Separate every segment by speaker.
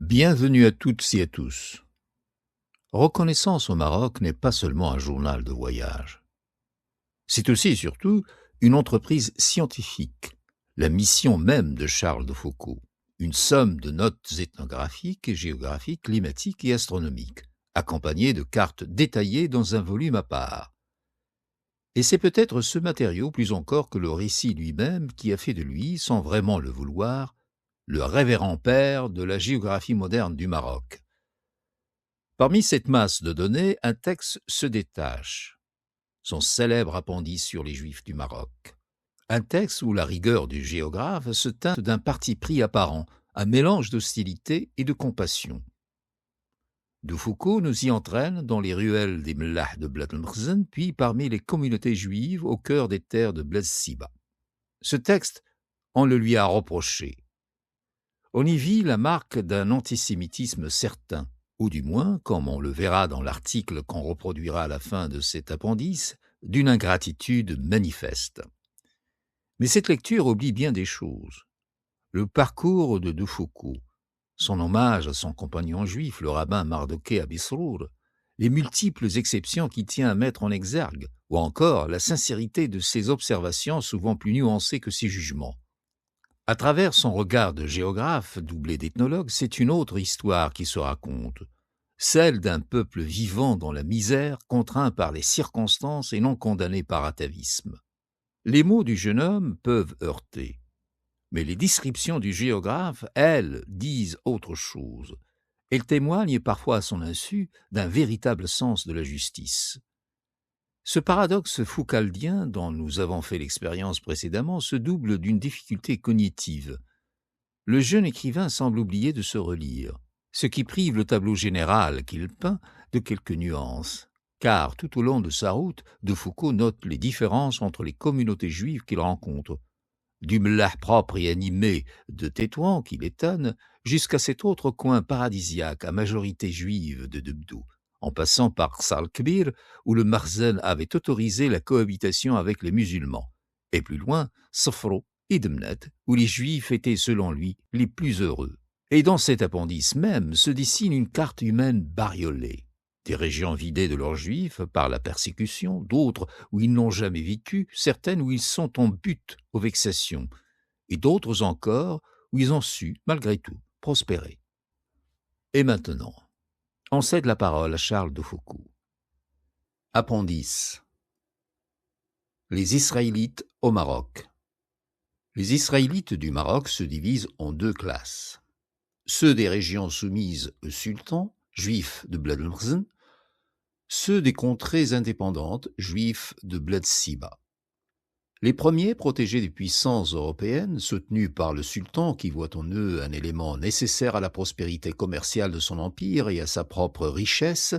Speaker 1: Bienvenue à toutes et à tous. Reconnaissance au Maroc n'est pas seulement un journal de voyage. C'est aussi et surtout une entreprise scientifique, la mission même de Charles de Foucault, une somme de notes ethnographiques et géographiques, climatiques et astronomiques, accompagnées de cartes détaillées dans un volume à part. Et c'est peut-être ce matériau, plus encore que le récit lui-même, qui a fait de lui, sans vraiment le vouloir, le révérend père de la géographie moderne du Maroc. Parmi cette masse de données, un texte se détache, son célèbre appendice sur les Juifs du Maroc. Un texte où la rigueur du géographe se teinte d'un parti pris apparent, un mélange d'hostilité et de compassion. De Foucault nous y entraîne dans les ruelles des Mlahs de Bled el-Mkhzen, puis parmi les communautés juives au cœur des terres de Bled Siba. Ce texte, on le lui a reproché. On y vit la marque d'un antisémitisme certain, ou du moins, comme on le verra dans l'article qu'on reproduira à la fin de cet appendice, d'une ingratitude manifeste. Mais cette lecture oublie bien des choses. Le parcours de Foucault, son hommage à son compagnon juif, le rabbin Mardoché Abisrour, les multiples exceptions qu'il tient à mettre en exergue, ou encore la sincérité de ses observations souvent plus nuancées que ses jugements. À travers son regard de géographe, doublé d'ethnologue, c'est une autre histoire qui se raconte, celle d'un peuple vivant dans la misère, contraint par les circonstances et non condamné par atavisme. Les mots du jeune homme peuvent heurter, mais les descriptions du géographe, elles, disent autre chose. Elles témoignent parfois à son insu d'un véritable sens de la justice. Ce paradoxe foucaldien, dont nous avons fait l'expérience précédemment, se double d'une difficulté cognitive. Le jeune écrivain semble oublier de se relire, ce qui prive le tableau général qu'il peint de quelques nuances. Car tout au long de sa route, de Foucault note les différences entre les communautés juives qu'il rencontre, du Mlah propre et animé de Tétouan qui l'étonne, jusqu'à cet autre coin paradisiaque à majorité juive de Debdou, en passant par Salkbir, où le Marzen avait autorisé la cohabitation avec les musulmans, et plus loin, Sofro et Demnet, où les Juifs étaient, selon lui, les plus heureux. Et dans cet appendice même se dessine une carte humaine bariolée. Des régions vidées de leurs Juifs par la persécution, d'autres où ils n'ont jamais vécu, certaines où ils sont en butte aux vexations, et d'autres encore où ils ont su, malgré tout, prospérer. Et maintenant, on cède la parole à Charles de Foucault. Appendice. Les Israélites au Maroc. Les Israélites du Maroc se divisent en deux classes. Ceux des régions soumises au sultan, juifs de Bled el-Mkhzen, ceux des contrées indépendantes, juifs de Bled Siba. Les premiers, protégés des puissances européennes, soutenus par le sultan qui voit en eux un élément nécessaire à la prospérité commerciale de son empire et à sa propre richesse,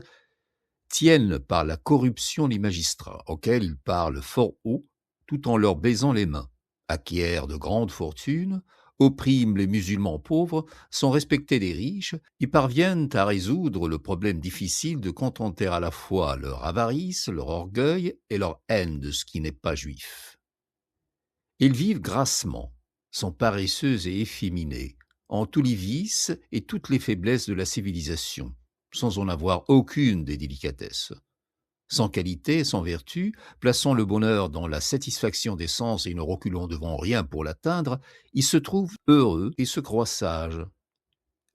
Speaker 1: tiennent par la corruption les magistrats, auxquels ils parlent fort haut, tout en leur baisant les mains, acquièrent de grandes fortunes, oppriment les musulmans pauvres, sont respectés des riches, et parviennent à résoudre le problème difficile de contenter à la fois leur avarice, leur orgueil et leur haine de ce qui n'est pas juif. Ils vivent grassement, sont paresseux et efféminés, en tous les vices et toutes les faiblesses de la civilisation, sans en avoir aucune des délicatesses. Sans qualité, sans vertu, plaçant le bonheur dans la satisfaction des sens et ne reculant devant rien pour l'atteindre, ils se trouvent heureux et se croient sages.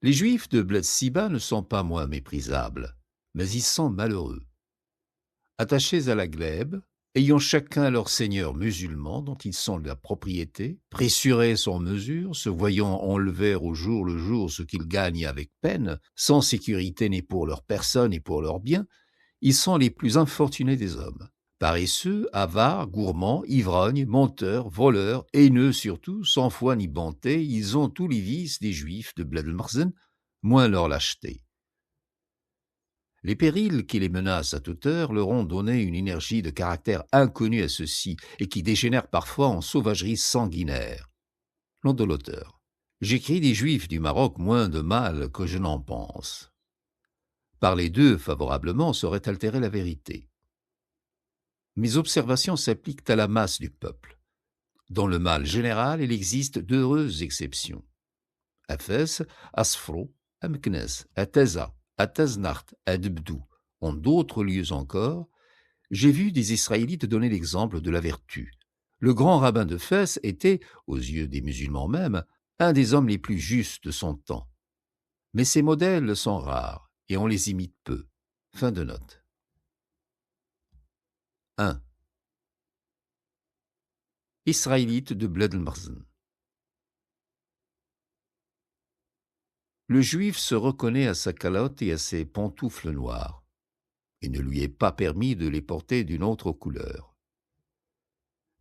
Speaker 1: Les Juifs de Bled Siba ne sont pas moins méprisables, mais ils sont malheureux. Attachés à la glèbe, ayant chacun leur seigneur musulman dont ils sont la propriété, pressurés sans mesure, se voyant enlever au jour le jour ce qu'ils gagnent avec peine, sans sécurité ni pour leur personne ni pour leurs biens, ils sont les plus infortunés des hommes. Paresseux, avares, gourmands, ivrognes, menteurs, voleurs, haineux surtout, sans foi ni bonté, ils ont tous les vices des Juifs de Bled el-Mkhzen, moins leur lâcheté. Les périls qui les menacent à toute heure leur ont donné une énergie de caractère inconnue à ceux-ci et qui dégénère parfois en sauvagerie sanguinaire. Nom de l'auteur. J'écris des Juifs du Maroc moins de mal que je n'en pense. Parler d'eux favorablement serait altérer la vérité. Mes observations s'appliquent à la masse du peuple. Dans le mal général, il existe d'heureuses exceptions. Hafez, Asfro, à Meknès, à Taza, à Taznacht, à Debdou, en d'autres lieux encore, j'ai vu des Israélites donner l'exemple de la vertu. Le grand rabbin de Fès était, aux yeux des musulmans même, un des hommes les plus justes de son temps. Mais ces modèles sont rares et on les imite peu. Fin de note. 1. Israélite de Bledelmarsen. Le juif se reconnaît à sa calotte et à ses pantoufles noires. Il ne lui est pas permis de les porter d'une autre couleur.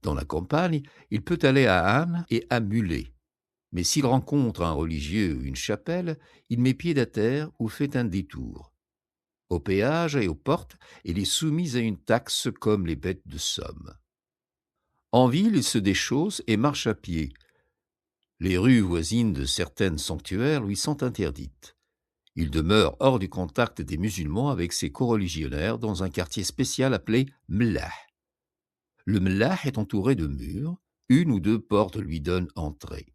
Speaker 1: Dans la campagne, il peut aller à âne et à mulet, mais s'il rencontre un religieux ou une chapelle, il met pied à terre ou fait un détour. Au péage et aux portes, il est soumis à une taxe comme les bêtes de somme. En ville, il se déchausse et marche à pied. Les rues voisines de certaines sanctuaires lui sont interdites. Il demeure hors du contact des musulmans avec ses coreligionnaires dans un quartier spécial appelé Mlah. Le Mlah est entouré de murs, une ou deux portes lui donnent entrée.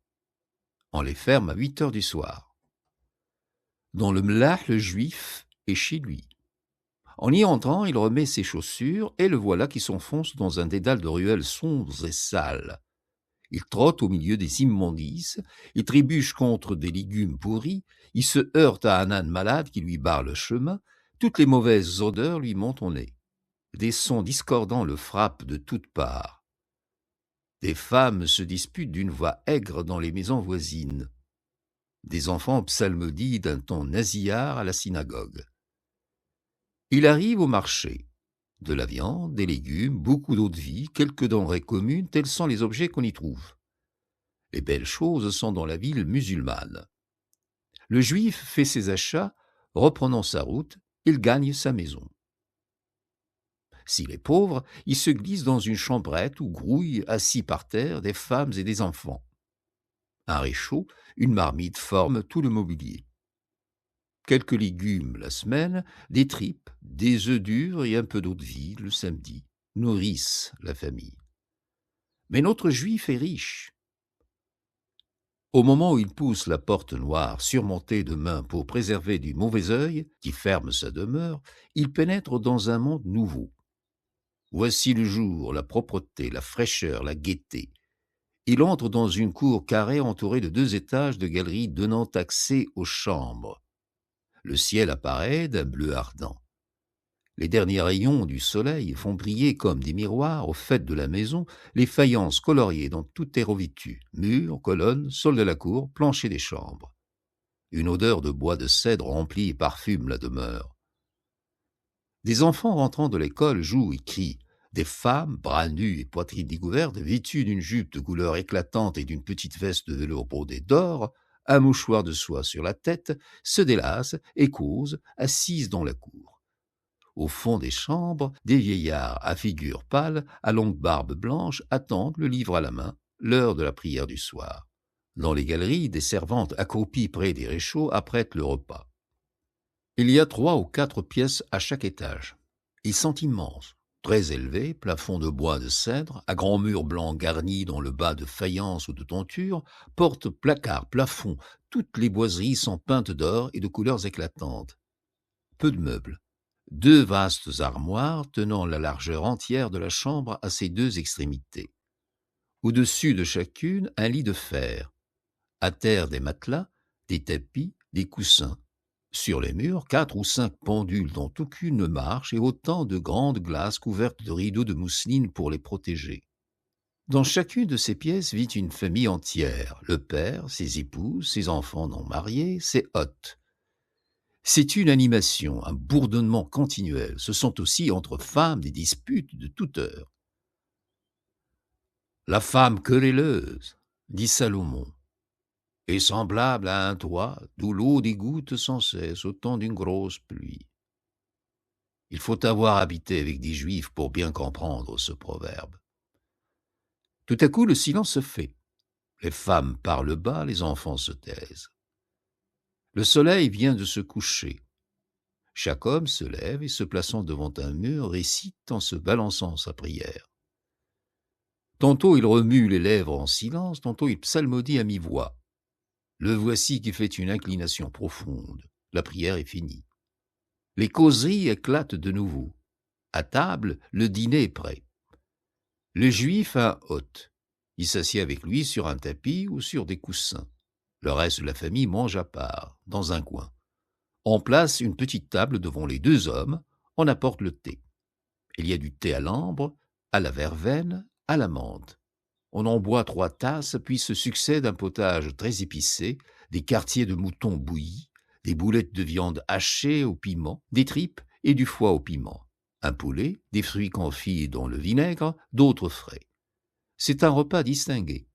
Speaker 1: On les ferme à 8 heures du soir. Dans le Mlah, le juif est chez lui. En y entrant, il remet ses chaussures et le voilà qui s'enfonce dans un dédale de ruelles sombres et sales. Il trotte au milieu des immondices, il trébuche contre des légumes pourris, il se heurte à un âne malade qui lui barre le chemin, toutes les mauvaises odeurs lui montent au nez. Des sons discordants le frappent de toutes parts. Des femmes se disputent d'une voix aigre dans les maisons voisines. Des enfants psalmodient d'un ton nasillard à la synagogue. Il arrive au marché. De la viande, des légumes, beaucoup d'eau de vie, quelques denrées communes, tels sont les objets qu'on y trouve. Les belles choses sont dans la ville musulmane. Le juif fait ses achats, reprenant sa route, il gagne sa maison. S'il est pauvre, il se glisse dans une chambrette où grouillent, assis par terre, des femmes et des enfants. Un réchaud, une marmite forment tout le mobilier. Quelques légumes la semaine, des tripes, des œufs durs et un peu d'eau de vie le samedi nourrissent la famille. Mais notre juif est riche. Au moment où il pousse la porte noire surmontée de mains pour préserver du mauvais œil qui ferme sa demeure, il pénètre dans un monde nouveau. Voici le jour, la propreté, la fraîcheur, la gaieté. Il entre dans une cour carrée entourée de 2 étages de galeries donnant accès aux chambres. Le ciel apparaît d'un bleu ardent. Les derniers rayons du soleil font briller comme des miroirs au faîte de la maison les faïences coloriées dont tout est revêtu, murs, colonnes, sol de la cour, plancher des chambres. Une odeur de bois de cèdre remplit et parfume la demeure. Des enfants rentrant de l'école jouent et crient. Des femmes, bras nus et poitrines découvertes, vêtues d'une jupe de couleur éclatante et d'une petite veste de velours brodé d'or, un mouchoir de soie sur la tête, se délassent et causent, assises dans la cour. Au fond des chambres, des vieillards à figure pâle, à longue barbe blanche, attendent, le livre à la main, l'heure de la prière du soir. Dans les galeries, des servantes accroupies près des réchauds apprêtent le repas. Il y a 3 ou 4 pièces à chaque étage. Ils sont immenses, très élevés, plafond de bois de cèdre, à grands murs blancs garnis dans le bas de faïence ou de tentures, portes, placards, plafonds, toutes les boiseries sont peintes d'or et de couleurs éclatantes. Peu de meubles. 2 vastes armoires tenant la largeur entière de la chambre à ses 2 extrémités. Au-dessus de chacune, un lit de fer. À terre, des matelas, des tapis, des coussins. Sur les murs, 4 ou 5 pendules dont aucune ne marche et autant de grandes glaces couvertes de rideaux de mousseline pour les protéger. Dans chacune de ces pièces vit une famille entière, le père, ses épouses, ses enfants non mariés, ses hôtes. C'est une animation, un bourdonnement continuel. Ce sont aussi entre femmes des disputes de toute heure. La femme querelleuse, dit Salomon, est semblable à un toit d'où l'eau dégoutte sans cesse au temps d'une grosse pluie. Il faut avoir habité avec des Juifs pour bien comprendre ce proverbe. Tout à coup, le silence se fait. Les femmes parlent bas, les enfants se taisent. Le soleil vient de se coucher. Chaque homme se lève et, se plaçant devant un mur, récite en se balançant sa prière. Tantôt il remue les lèvres en silence, tantôt il psalmodie à mi-voix. Le voici qui fait une inclination profonde. La prière est finie. Les causeries éclatent de nouveau. À table, le dîner est prêt. Le juif a un hôte. Il s'assied avec lui sur un tapis ou sur des coussins. Le reste de la famille mange à part, dans un coin. On place une petite table devant les deux hommes, on apporte le thé. Il y a du thé à l'ambre, à la verveine, à la menthe. On en boit 3 tasses, puis se succède un potage très épicé, des quartiers de mouton bouillis, des boulettes de viande hachées au piment, des tripes et du foie au piment, un poulet, des fruits confits dans le vinaigre, d'autres frais. C'est un repas distingué.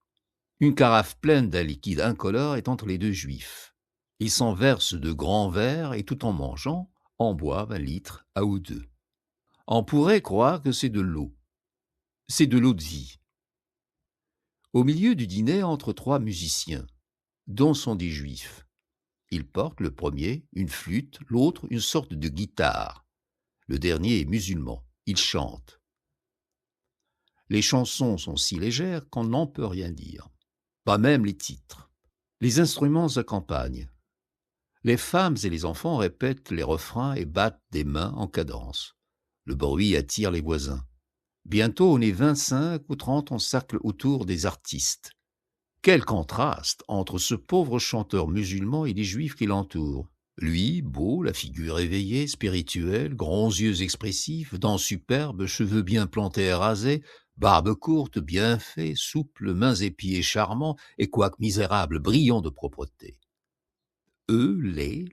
Speaker 1: Une carafe pleine d'un liquide incolore est entre les deux juifs. Ils s'en versent de grands verres et tout en mangeant, en boivent 1 litre à ou 2. On pourrait croire que c'est de l'eau. C'est de l'eau de vie. Au milieu du dîner entrent 3 musiciens, dont sont des juifs. Ils portent, le premier, une flûte, l'autre, une sorte de guitare. Le dernier est musulman. Il chante. Les chansons sont si légères qu'on n'en peut rien dire. Pas même les titres. Les instruments accompagnent. Les femmes et les enfants répètent les refrains et battent des mains en cadence. Le bruit attire les voisins. Bientôt, on est 25 ou 30 en cercle autour des artistes. Quel contraste entre ce pauvre chanteur musulman et les juifs qui l'entourent. Lui, beau, la figure éveillée, spirituelle, grands yeux expressifs, dents superbes, cheveux bien plantés et rasés, barbe courte, bien faite, souple, mains et pieds charmants, et quoique misérables, brillants de propreté. Eux,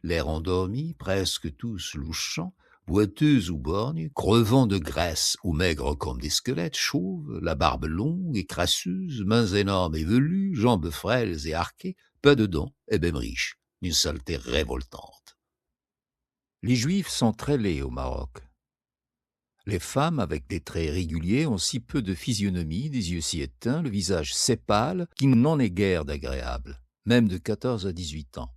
Speaker 1: l'air endormi, presque tous louchants, boiteux ou borgnes, crevant de graisse ou maigres comme des squelettes, chauves, la barbe longue et crasseuse, mains énormes et velues, jambes frêles et arquées, pas de dents et même riches, d'une saleté révoltante. Les Juifs sont très laids au Maroc. Les femmes, avec des traits réguliers, ont si peu de physionomie, des yeux si éteints, le visage si pâle, qu'il n'en est guère d'agréable, même de 14 à 18 ans.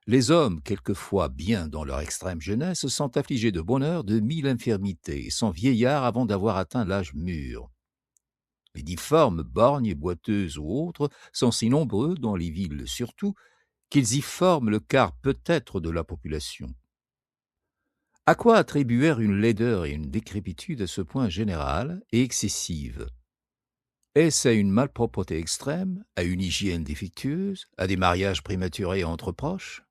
Speaker 1: Les hommes, quelquefois bien dans leur extrême jeunesse, sont affligés de bonheur de 1000 infirmités et sont vieillards avant d'avoir atteint l'âge mûr. Les difformes, borgnes, boiteuses ou autres sont si nombreux, dans les villes surtout, qu'ils y forment le quart peut-être de la population. À quoi attribuer une laideur et une décrépitude à ce point générale et excessive? Est-ce à une malpropreté extrême, à une hygiène défectueuse, à des mariages prématurés entre proches?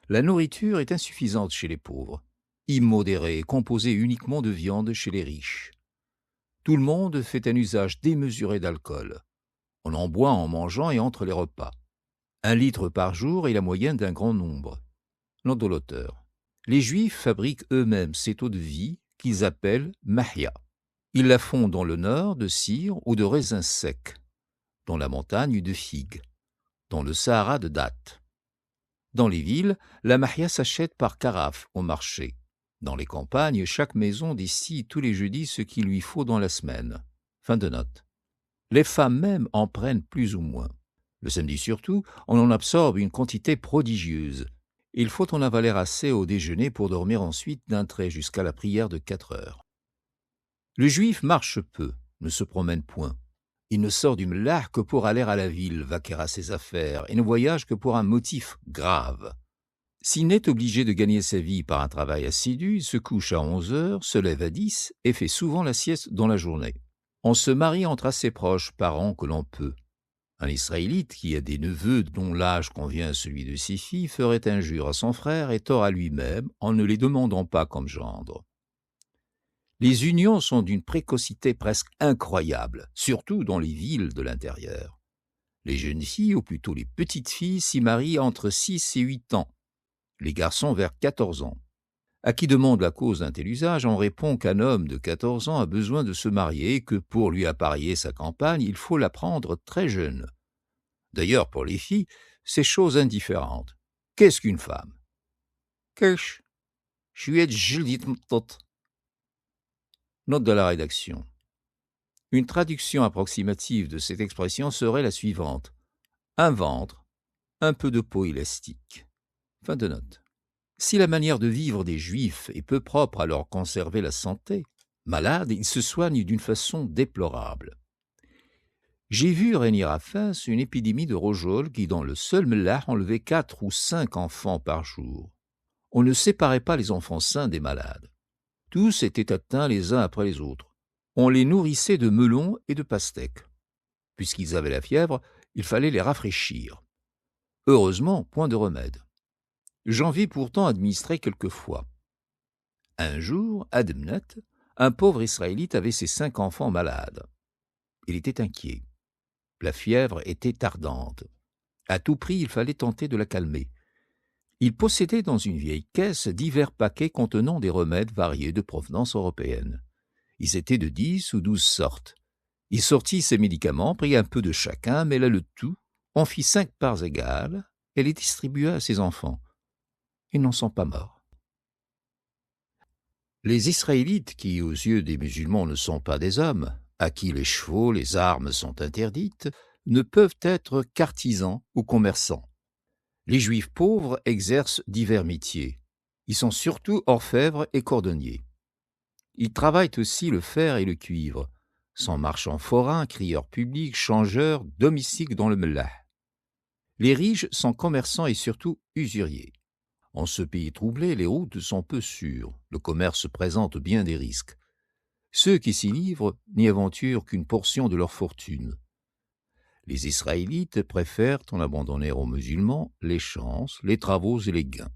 Speaker 1: La nourriture est insuffisante chez les pauvres, immodérée et composée uniquement de viande chez les riches. Tout le monde fait un usage démesuré d'alcool. On en boit en mangeant et entre les repas. 1 litre par jour est la moyenne d'un grand nombre. Note de l'auteur. Les Juifs fabriquent eux-mêmes cette eau de vie qu'ils appellent mahia. Ils la font dans le nord de cire ou de raisins secs, dans la montagne de figues, dans le Sahara de dattes. Dans les villes, la mahia s'achète par carafe au marché. Dans les campagnes, chaque maison décide tous les jeudis ce qu'il lui faut dans la semaine. Fin de note. Les femmes même en prennent plus ou moins. Le samedi surtout, on en absorbe une quantité prodigieuse. Il faut en avaler assez au déjeuner pour dormir ensuite d'un trait jusqu'à la prière de 4 heures. Le juif marche peu, ne se promène point. Il ne sort du mlach que pour aller à la ville, vaquer à ses affaires, et ne voyage que pour un motif grave. S'il n'est obligé de gagner sa vie par un travail assidu, il se couche à 11 heures, se lève à 10 et fait souvent la sieste dans la journée. On se marie entre assez proches parents que l'on peut. Un Israélite qui a des neveux dont l'âge convient à celui de ses filles ferait injure à son frère et tort à lui-même en ne les demandant pas comme gendre. Les unions sont d'une précocité presque incroyable, surtout dans les villes de l'intérieur. Les jeunes filles, ou plutôt les petites filles, s'y marient entre 6 et 8 ans, les garçons vers 14 ans. À qui demande la cause d'un tel usage, on répond qu'un homme de 14 ans a besoin de se marier et que pour lui appareiller sa campagne, il faut la prendre très jeune. D'ailleurs, pour les filles, c'est chose indifférente. Qu'est-ce qu'une femme? Qu'est-ce? Note de la rédaction. Une traduction approximative de cette expression serait la suivante. Un ventre, un peu de peau élastique. Fin de note. Si la manière de vivre des Juifs est peu propre à leur conserver la santé, malades, ils se soignent d'une façon déplorable. J'ai vu régner à Fès une épidémie de rougeole qui, dans le seul mellah, enlevait 4 ou 5 enfants par jour. On ne séparait pas les enfants sains des malades. Tous étaient atteints les uns après les autres. On les nourrissait de melons et de pastèques. Puisqu'ils avaient la fièvre, il fallait les rafraîchir. Heureusement, point de remède. J'en vis pourtant administrer quelquefois. Un jour, à Demnet, un pauvre Israélite avait ses 5 enfants malades. Il était inquiet. La fièvre était ardente. À tout prix, il fallait tenter de la calmer. Il possédait dans une vieille caisse divers paquets contenant des remèdes variés de provenance européenne. Ils étaient de 10 ou 12 sortes. Il sortit ses médicaments, prit un peu de chacun, mêla le tout, en fit 5 parts égales et les distribua à ses enfants. Ils n'en sont pas morts. Les Israélites, qui aux yeux des musulmans ne sont pas des hommes, à qui les chevaux, les armes sont interdites, ne peuvent être qu'artisans ou commerçants. Les Juifs pauvres exercent divers métiers. Ils sont surtout orfèvres et cordonniers. Ils travaillent aussi le fer et le cuivre, sont marchands forains, crieurs publics, changeurs, domestiques dans le mellah. Les riches sont commerçants et surtout usuriers. En ce pays troublé, les routes sont peu sûres, le commerce présente bien des risques. Ceux qui s'y livrent n'y aventurent qu'une portion de leur fortune. Les Israélites préfèrent en abandonner aux musulmans les chances, les travaux et les gains.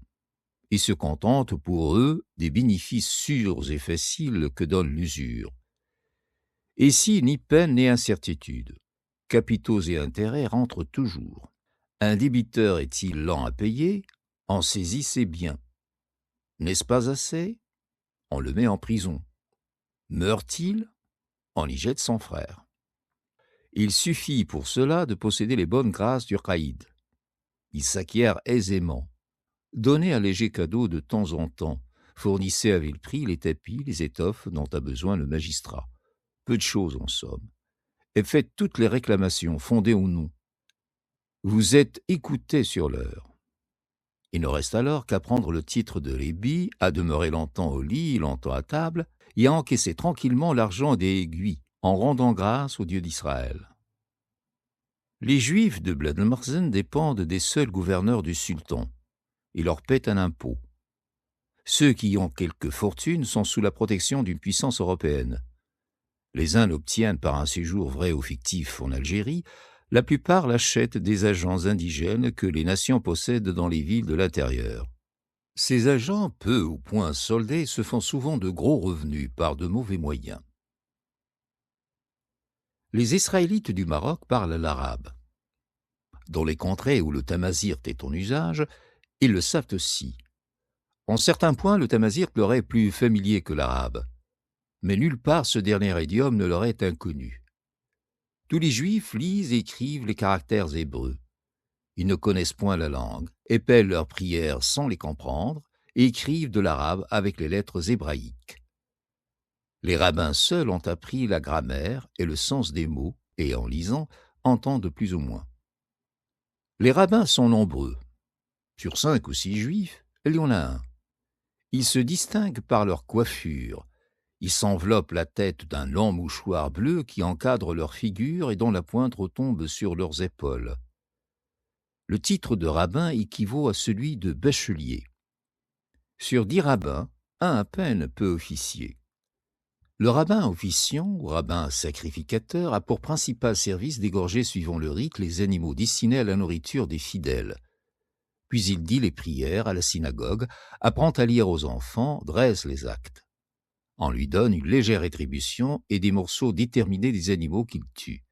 Speaker 1: Ils se contentent pour eux des bénéfices sûrs et faciles que donne l'usure. Ici, ni peine ni incertitude. Capitaux et intérêts rentrent toujours. Un débiteur est-il lent à payer? En saisit ses biens. N'est-ce pas assez? On le met en prison. Meurt-il? On y jette son frère. Il suffit pour cela de posséder les bonnes grâces du caïd. Il s'acquiert aisément. Donnez un léger cadeau de temps en temps. Fournissez à vil prix les tapis, les étoffes dont a besoin le magistrat. Peu de choses en somme. Et faites toutes les réclamations, fondées ou non. Vous êtes écoutés sur l'heure. Il ne reste alors qu'à prendre le titre de Lévi, à demeurer longtemps au lit, longtemps à table, et à encaisser tranquillement l'argent des aiguilles, en rendant grâce au Dieu d'Israël. Les Juifs de Bled el-Marzen dépendent des seuls gouverneurs du sultan. Ils leur paient un impôt. Ceux qui ont quelque fortune sont sous la protection d'une puissance européenne. Les uns l'obtiennent par un séjour vrai ou fictif en Algérie, la plupart l'achètent des agents indigènes que les nations possèdent dans les villes de l'intérieur. Ces agents, peu ou point soldés, se font souvent de gros revenus par de mauvais moyens. Les Israélites du Maroc parlent l'arabe. Dans les contrées où le tamazirt est en usage, ils le savent aussi. En certains points, le tamazirt leur est plus familier que l'arabe. Mais nulle part ce dernier idiome ne leur est inconnu. Tous les Juifs lisent et écrivent les caractères hébreux. Ils ne connaissent point la langue, épellent leurs prières sans les comprendre et écrivent de l'arabe avec les lettres hébraïques. Les rabbins seuls ont appris la grammaire et le sens des mots et, en lisant, entendent plus ou moins. Les rabbins sont nombreux. Sur 5 ou 6 Juifs, il y en a un. Ils se distinguent par leur coiffure. Ils s'enveloppent la tête d'un long mouchoir bleu qui encadre leur figure et dont la pointe retombe sur leurs épaules. Le titre de rabbin équivaut à celui de bachelier. Sur 10 rabbins, un à peine peut officier. Le rabbin officiant, ou rabbin sacrificateur, a pour principal service d'égorger suivant le rite les animaux destinés à la nourriture des fidèles. Puis il dit les prières à la synagogue, apprend à lire aux enfants, dresse les actes. On lui donne une légère rétribution et des morceaux déterminés des animaux qu'il tue.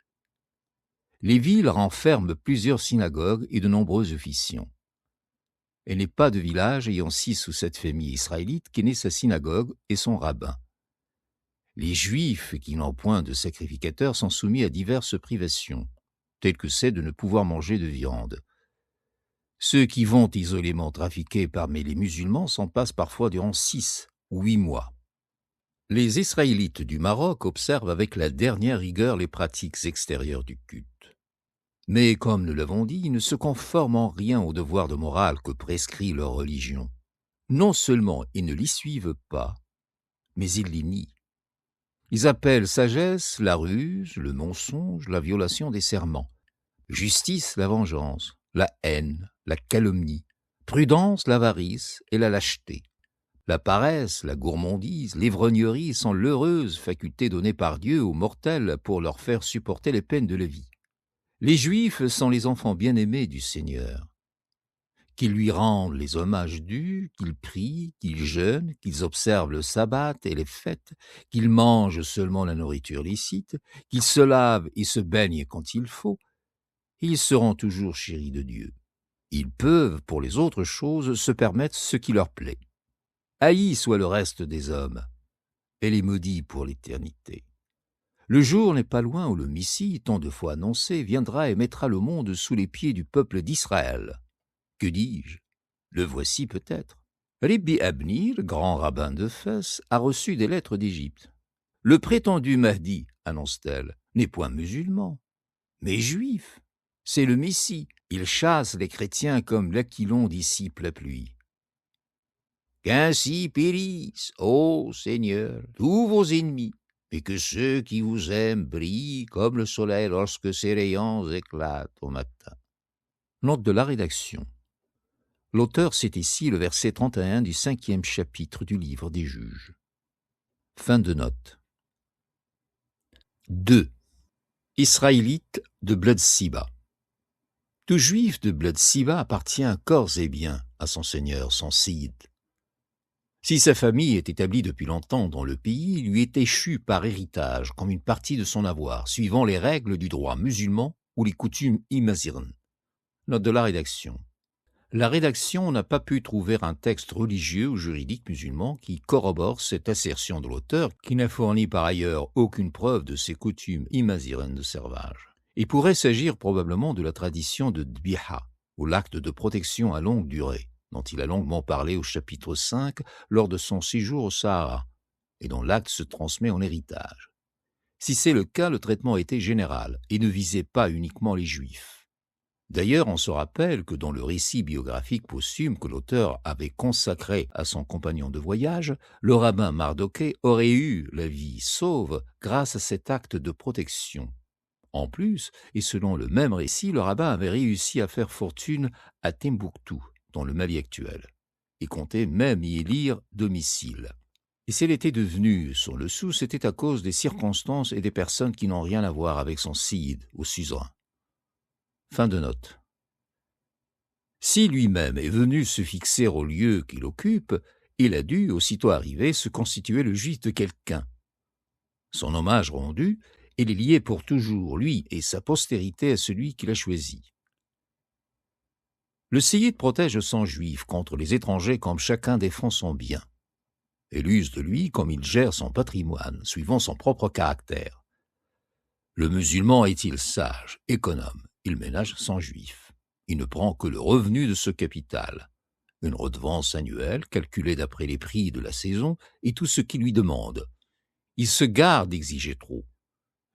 Speaker 1: Les villes renferment plusieurs synagogues et de nombreux officiants. Il n'est pas de village ayant 6 ou 7 familles israélites qui n'ait sa synagogue et son rabbin. Les Juifs qui n'ont point de sacrificateurs sont soumis à diverses privations, telles que celle de ne pouvoir manger de viande. Ceux qui vont isolément trafiquer parmi les musulmans s'en passent parfois durant 6 ou 8 mois. Les Israélites du Maroc observent avec la dernière rigueur les pratiques extérieures du culte. Mais, comme nous l'avons dit, ils ne se conforment en rien aux devoirs de morale que prescrit leur religion. Non seulement ils ne l'y suivent pas, mais ils l'y nient. Ils appellent sagesse la ruse, le mensonge, la violation des serments, justice la vengeance, la haine, la calomnie, prudence l'avarice et la lâcheté. La paresse, la gourmandise, l'ivrognerie sont l'heureuse faculté donnée par Dieu aux mortels pour leur faire supporter les peines de la vie. Les Juifs sont les enfants bien-aimés du Seigneur. Qu'ils lui rendent les hommages dus, qu'ils prient, qu'ils jeûnent, qu'ils observent le sabbat et les fêtes, qu'ils mangent seulement la nourriture licite, qu'ils se lavent et se baignent quand il faut, ils seront toujours chéris de Dieu. Ils peuvent, pour les autres choses, se permettre ce qui leur plaît. Haï soit le reste des hommes, et les maudits pour l'éternité. Le jour n'est pas loin où le Messie, tant de fois annoncé, viendra et mettra le monde sous les pieds du peuple d'Israël. Que dis-je? Le voici peut-être. Rabbi Abni, le grand rabbin de Fès, a reçu des lettres d'Égypte. Le prétendu Mahdi, annonce-t-elle, n'est point musulman, mais juif. C'est le Messie. Il chasse les chrétiens comme l'aquilon dissipe la pluie. Qu'ainsi périssent, ô Seigneur, tous vos ennemis, et que ceux qui vous aiment brillent comme le soleil lorsque ses rayons éclatent au matin. Note de la rédaction. L'auteur cite ici le verset 31 du 5e chapitre du livre des Juges. Fin de note. 2. Israélite de Bled-Siba. Tout juif de Bled-Siba appartient corps et biens à son seigneur, son séide. Si sa famille est établie depuis longtemps dans le pays, il lui est échu par héritage comme une partie de son avoir, suivant les règles du droit musulman ou les coutumes imazirnes. Note de la rédaction. La rédaction n'a pas pu trouver un texte religieux ou juridique musulman qui corrobore cette assertion de l'auteur, qui n'a fourni par ailleurs aucune preuve de ces coutumes imazirnes de servage. Il pourrait s'agir probablement de la tradition de Dbiha, ou l'acte de protection à longue durée, dont il a longuement parlé au chapitre 5 lors de son séjour au Sahara, et dont l'acte se transmet en héritage. Si c'est le cas, le traitement était général et ne visait pas uniquement les Juifs. D'ailleurs, on se rappelle que dans le récit biographique posthume que l'auteur avait consacré à son compagnon de voyage, le rabbin Mardoché aurait eu la vie sauve grâce à cet acte de protection. En plus, et selon le même récit, le rabbin avait réussi à faire fortune à Timbuktu, dans le Mali actuel, et comptait même y élire domicile. Et s'il était devenu sur le sou, c'était à cause des circonstances et des personnes qui n'ont rien à voir avec son séide ou suzerain. Fin de note. Si lui-même est venu se fixer au lieu qu'il occupe, il a dû, aussitôt arrivé, se constituer le juif de quelqu'un. Son hommage rendu, il est lié pour toujours, lui et sa postérité, à celui qu'il a choisi. Le séyid protège son juif contre les étrangers comme chacun défend son bien. Il use de lui comme il gère son patrimoine, suivant son propre caractère. Le musulman est-il sage, économe? Il ménage son juif. Il ne prend que le revenu de ce capital, une redevance annuelle calculée d'après les prix de la saison et tout ce qu'il lui demande. Il se garde d'exiger trop.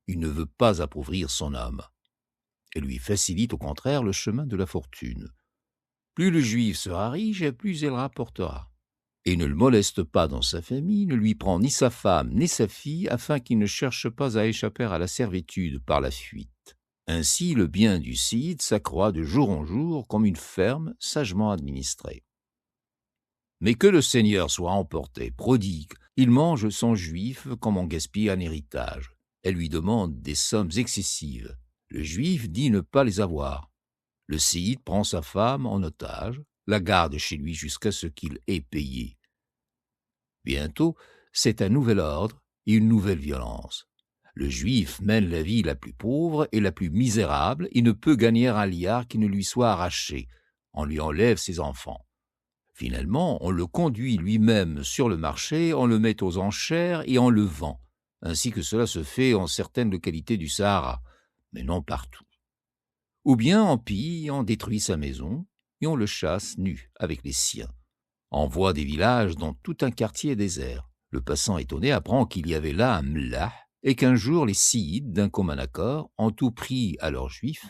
Speaker 1: Il ne veut pas appauvrir son âme. Et lui facilite au contraire le chemin de la fortune. Plus le juif sera riche, plus il rapportera. Et ne le moleste pas dans sa famille, ne lui prend ni sa femme ni sa fille, afin qu'il ne cherche pas à échapper à la servitude par la fuite. Ainsi, le bien du séyid s'accroît de jour en jour comme une ferme sagement administrée. Mais que le Seigneur soit emporté, prodigue, il mange son juif comme on gaspille un héritage. Elle lui demande des sommes excessives. Le juif dit ne pas les avoir. Le séyid prend sa femme en otage, la garde chez lui jusqu'à ce qu'il ait payé. Bientôt, c'est un nouvel ordre et une nouvelle violence. Le juif mène la vie la plus pauvre et la plus misérable et ne peut gagner un liard qui ne lui soit arraché. On lui enlève ses enfants. Finalement, on le conduit lui-même sur le marché, on le met aux enchères et on le vend, ainsi que cela se fait en certaines localités du Sahara, mais non partout. Ou bien on pille, on détruit sa maison et on le chasse nu avec les siens. On voit des villages dont tout un quartier est désert. Le passant étonné apprend qu'il y avait là un mlah et qu'un jour les séyids, d'un commun accord, ont tout pris à leurs juifs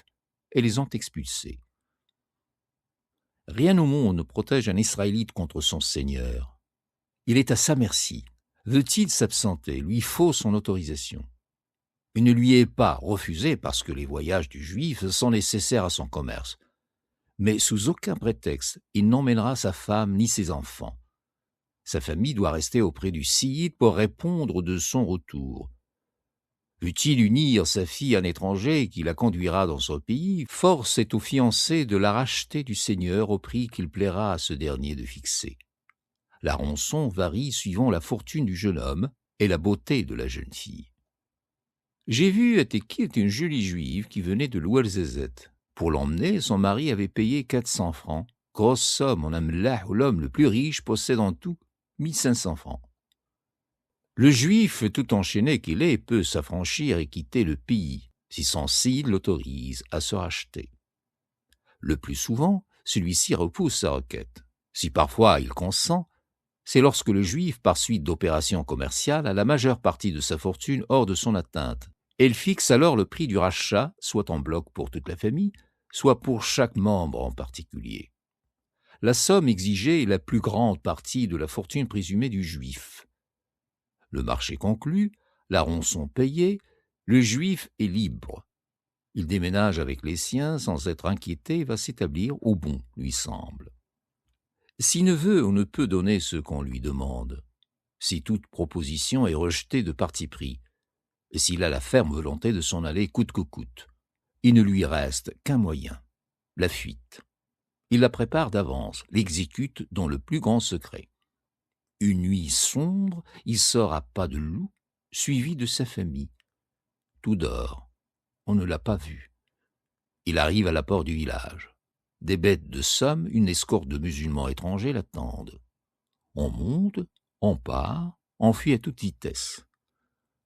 Speaker 1: et les ont expulsés. Rien au monde ne protège un Israélite contre son Seigneur. Il est à sa merci. Veut-il s'absenter, lui faut son autorisation. Il ne lui est pas refusé parce que les voyages du juif sont nécessaires à son commerce. Mais sous aucun prétexte, il n'emmènera sa femme ni ses enfants. Sa famille doit rester auprès du Siyid pour répondre de son retour. Veut-il unir sa fille à un étranger qui la conduira dans son pays, force est au fiancé de la racheter du Seigneur au prix qu'il plaira à ce dernier de fixer. La rançon varie suivant la fortune du jeune homme et la beauté de la jeune fille. J'ai vu à Tekit une jolie juive qui venait de Louelzezet. Pour l'emmener, son mari avait payé 400 francs. Grosse somme en amlah où l'homme le plus riche possède en tout 1500 francs. Le juif, tout enchaîné qu'il est, peut s'affranchir et quitter le pays, si son cid l'autorise à se racheter. Le plus souvent, celui-ci repousse sa requête. Si parfois il consent, c'est lorsque le juif, par suite d'opérations commerciales, a la majeure partie de sa fortune hors de son atteinte. Elle fixe alors le prix du rachat, soit en bloc pour toute la famille, soit pour chaque membre en particulier. La somme exigée est la plus grande partie de la fortune présumée du juif. Le marché conclu, la rançon payée, le juif est libre. Il déménage avec les siens sans être inquiété et va s'établir où bon lui semble. S'il ne veut ou ne peut donner ce qu'on lui demande, si toute proposition est rejetée de parti pris, et s'il a la ferme volonté de s'en aller coûte que coûte, il ne lui reste qu'un moyen, la fuite. Il la prépare d'avance, l'exécute dans le plus grand secret. Une nuit sombre, il sort à pas de loup, suivi de sa famille. Tout dort, on ne l'a pas vu. Il arrive à la porte du village. Des bêtes de somme, une escorte de musulmans étrangers l'attendent. On monte, on part, on fuit à toute vitesse.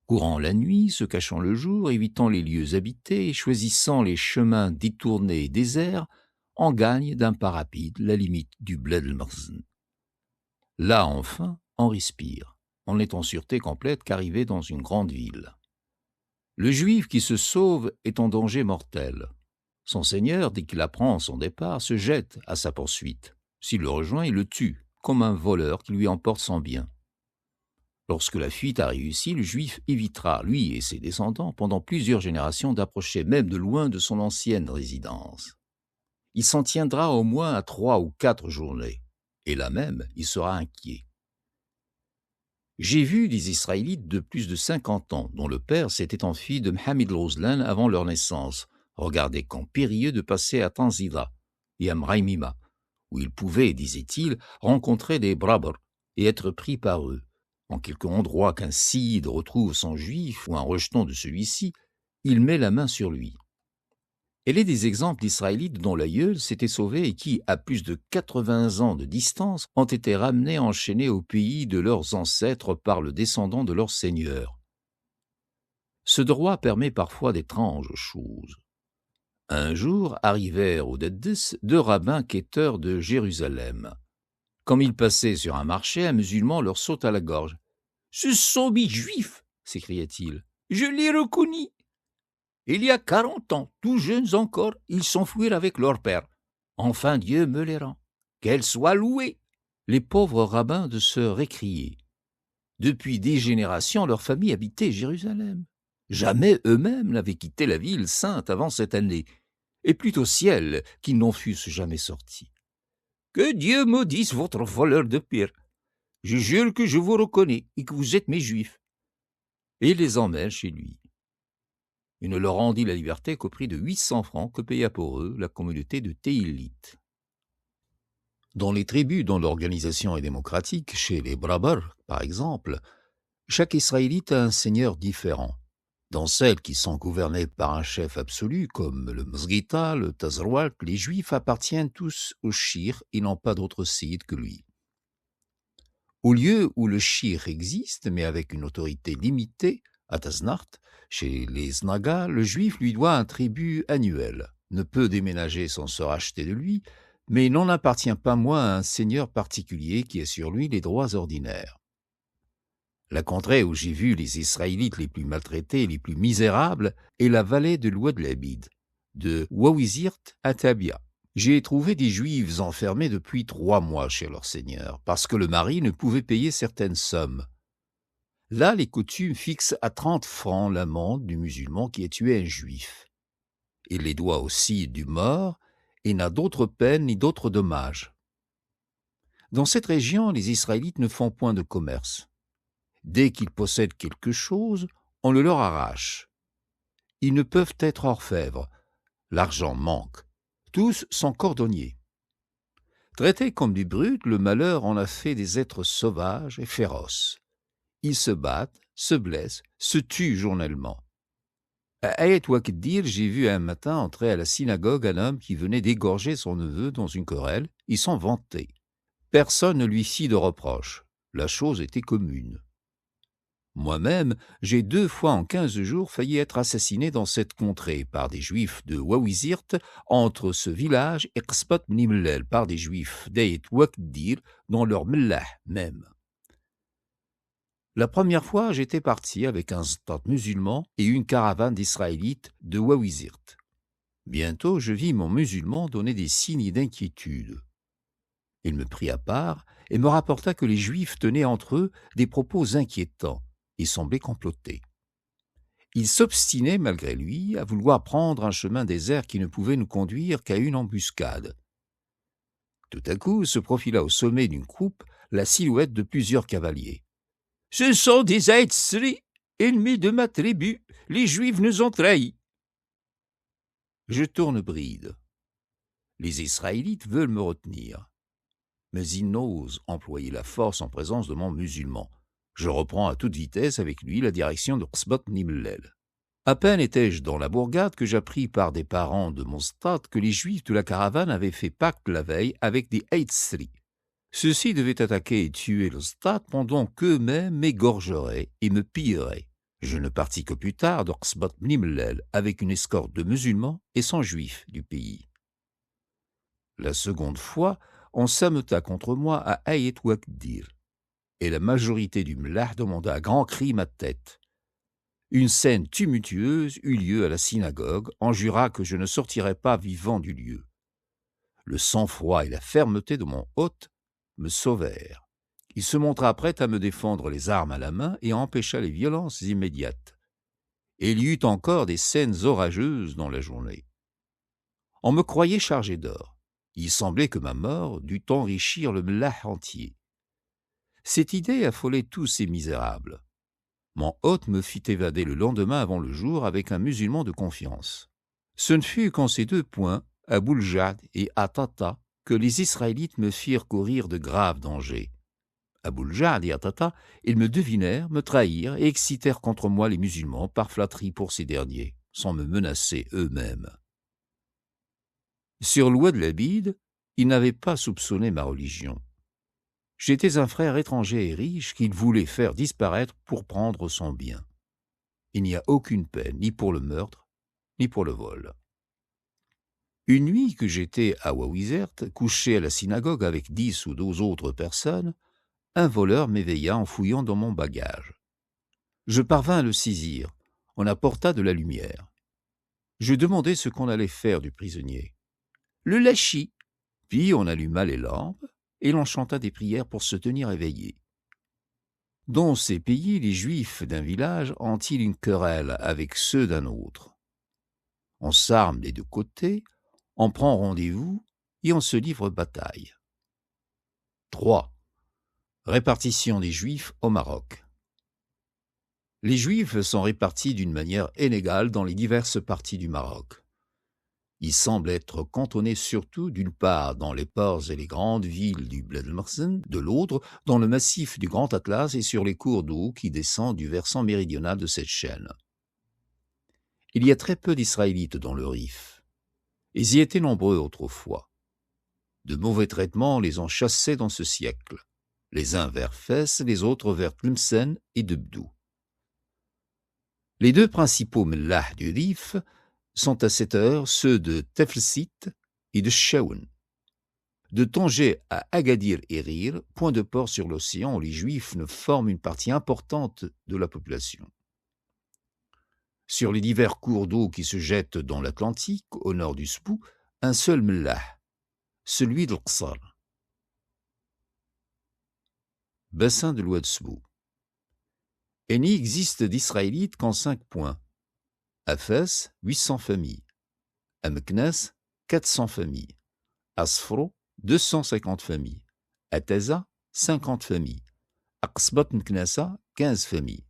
Speaker 1: Courant la nuit, se cachant le jour, évitant les lieux habités et choisissant les chemins détournés et déserts, on gagne d'un pas rapide la limite du Bled el-Marzn. Là, enfin, on respire. On est en sûreté complète qu'arrivé dans une grande ville. Le juif qui se sauve est en danger mortel. Son seigneur, dès qu'il apprend son départ, se jette à sa poursuite. S'il le rejoint, il le tue, comme un voleur qui lui emporte son bien. Lorsque la fuite a réussi, le juif évitera, lui et ses descendants, pendant plusieurs générations, d'approcher même de loin de son ancienne résidence. Il s'en tiendra au moins à 3 ou 4 journées, et là même, il sera inquiet. J'ai vu des Israélites de plus de 50 ans, dont le père s'était enfui de Mohamed Rouzlan avant leur naissance, regardaient comme périlleux de passer à Tanzila et à Mraïmima, où ils pouvaient, disait-il, rencontrer des Brabr et être pris par eux. En quelque endroit qu'un Siyid retrouve son juif ou un rejeton de celui-ci, il met la main sur lui. Elle est des exemples d'Israélites dont l'aïeul s'était sauvé et qui, à plus de 80 ans de distance, ont été ramenés enchaînés au pays de leurs ancêtres par le descendant de leur seigneur. Ce droit permet parfois d'étranges choses. Un jour arrivèrent au Deddis 2 rabbins quêteurs de Jérusalem. Comme ils passaient sur un marché, un musulman leur saute à la gorge. « Ce sont mes juifs !» s'écria-t-il. « Je les reconnus. Il y a 40 ans, tout jeunes encore, ils s'enfuirent avec leur père. Enfin Dieu me les rend. Qu'elle soit louée !» Les pauvres rabbins de se récrier. Depuis des générations, leur famille habitait Jérusalem. Jamais eux-mêmes n'avaient quitté la ville sainte avant cette année, et plût au ciel qu'ils n'en fussent jamais sortis. Que Dieu maudisse votre voleur de pierre. Je jure que je vous reconnais et que vous êtes mes juifs. Et il les emmène chez lui. Il ne leur rendit la liberté qu'au prix de 800 francs que paya pour eux la communauté de Téhilite. Dans les tribus dont l'organisation est démocratique, chez les Brabr, par exemple, chaque Israélite a un seigneur différent. Dans celles qui sont gouvernées par un chef absolu, comme le Mzgita, le Tazrouat, les Juifs appartiennent tous au Shir et n'ont pas d'autre Siyid que lui. Au lieu où le Shir existe, mais avec une autorité limitée, à Taznart, chez les Znaga, le Juif lui doit un tribut annuel, ne peut déménager sans se racheter de lui, mais n'en appartient pas moins à un seigneur particulier qui a sur lui les droits ordinaires. La contrée où j'ai vu les Israélites les plus maltraités et les plus misérables est la vallée de l'Oued Labid, de Wawizirt à Tabia. J'ai trouvé des Juifs enfermés depuis 3 mois chez leur seigneur, parce que le mari ne pouvait payer certaines sommes. Là, les coutumes fixent à 30 francs l'amende du musulman qui a tué un juif. Il les doit aussi du mort et n'a d'autre peine ni d'autres dommages. Dans cette région, les Israélites ne font point de commerce. Dès qu'ils possèdent quelque chose, on le leur arrache. Ils ne peuvent être orfèvres. L'argent manque. Tous sont cordonniers. Traités comme des brutes, le malheur en a fait des êtres sauvages et féroces. Ils se battent, se blessent, se tuent journellement. À Ayet Wakdir, j'ai vu un matin entrer à la synagogue un homme qui venait d'égorger son neveu dans une querelle. Ils s'en vantaient. Personne ne lui fit de reproche. La chose était commune. Moi-même, j'ai 2 fois en 15 jours failli être assassiné dans cette contrée par des juifs de Wawizirt, entre ce village et Qsbat Nimlel par des juifs d'Ayet Wakdir, dans leur Mellah même. La première fois, j'étais parti avec un stat musulman et une caravane d'Israélites de Wawizirt. Bientôt, je vis mon musulman donner des signes d'inquiétude. Il me prit à part et me rapporta que les Juifs tenaient entre eux des propos inquiétants et semblaient comploter. Il s'obstinait malgré lui à vouloir prendre un chemin désert qui ne pouvait nous conduire qu'à une embuscade. Tout à coup se profila au sommet d'une croupe la silhouette de plusieurs cavaliers. « Ce sont des Aïtsri, ennemis de ma tribu. Les Juifs nous ont trahis. » Je tourne bride. Les Israélites veulent me retenir. Mais ils n'osent employer la force en présence de mon musulman. Je reprends à toute vitesse avec lui la direction de Qsbat Nimlel. À peine étais-je dans la bourgade que j'appris par des parents de mon stade que les Juifs de la caravane avaient fait pacte la veille avec des Heitzri. Ceux-ci devaient attaquer et tuer le stade pendant qu'eux-mêmes m'égorgeraient et me pilleraient. Je ne partis que plus tard de Qsbat Nimlel avec une escorte de musulmans et 100 Juifs du pays. La seconde fois, on s'ameuta contre moi à Ayet Wakdir, et la majorité du Mlah demanda à grands cris ma tête. Une scène tumultueuse eut lieu à la synagogue, on jura que je ne sortirais pas vivant du lieu. Le sang-froid et la fermeté de mon hôte me sauvèrent. Il se montra prêt à me défendre les armes à la main et empêcha les violences immédiates. Et il y eut encore des scènes orageuses dans la journée. On me croyait chargé d'or. Il semblait que ma mort dût enrichir le Mlah entier. Cette idée affolait tous ces misérables. Mon hôte me fit évader le lendemain avant le jour avec un musulman de confiance. Ce ne fut qu'en ces 2 points, à Bouljad et à Tata, que les Israélites me firent courir de graves dangers. À Bouljad et à Tata, ils me devinèrent, me trahirent et excitèrent contre moi les musulmans par flatterie pour ces derniers, sans me menacer eux-mêmes. Sur l'Oued Labid, ils n'avaient pas soupçonné ma religion. J'étais un frère étranger et riche qu'il voulait faire disparaître pour prendre son bien. Il n'y a aucune peine, ni pour le meurtre, ni pour le vol. Une nuit que j'étais à Wawizert, couché à la synagogue avec 10 ou 12 autres personnes, un voleur m'éveilla en fouillant dans mon bagage. Je parvins à le saisir. On apporta de la lumière. Je demandai ce qu'on allait faire du prisonnier. Le lâchis. Puis on alluma les lampes et l'on chanta des prières pour se tenir éveillé. Dans ces pays, les Juifs d'un village ont-ils une querelle avec ceux d'un autre. On s'arme des 2 côtés, on prend rendez-vous et on se livre bataille. 3. Répartition des Juifs au Maroc. Les Juifs sont répartis d'une manière inégale dans les diverses parties du Maroc. Ils semblent être cantonnés surtout d'une part dans les ports et les grandes villes du Bled el-Mersen, de l'autre dans le massif du Grand Atlas et sur les cours d'eau qui descendent du versant méridional de cette chaîne. Il y a très peu d'Israélites dans le Rif. Ils y étaient nombreux autrefois. De mauvais traitements les ont chassés dans ce siècle, les uns vers Fès, les autres vers Tlemcen et Debdou. Les 2 principaux Mellah du Rif sont à cette heure ceux de Teflsit et de Shaoun. De Tanger à Agadir et Rir, point de port sur l'océan où les Juifs ne forment une partie importante de la population. Sur les divers cours d'eau qui se jettent dans l'Atlantique, au nord du Spou, un seul Mellah, celui de Qsar. Bassin de l'Oued Spou. et n'y existe d'Israélites qu'en 5 points. À Fès, 800 familles. À Meknès, 400 familles. À Sfro, 250 familles. À Taza, 50 familles. À Qsbat Meknassa, 15 familles.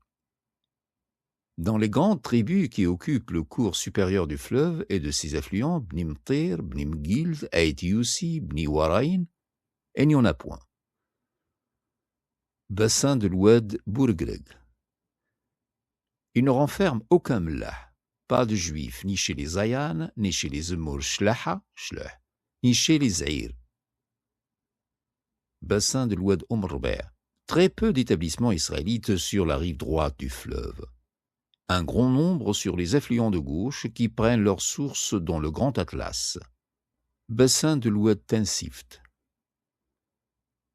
Speaker 1: Dans les grandes tribus qui occupent le cours supérieur du fleuve et de ses affluents, Bni Mtir, Bni Mgild, Aït Youssi, Bni Waraïn, il n'y en a point. Bassin de l'Oued Bourgreg. Il ne renferme aucun mlah, pas de juifs ni chez les Ayan, ni chez les Emour Shlaha, ni chez les Zahir. Bassin de l'Oued Omrbert. Très peu d'établissements israélites sur la rive droite du fleuve. Un grand nombre sur les affluents de gauche qui prennent leur source dans le Grand Atlas. Bassin de l'Oued Tensift.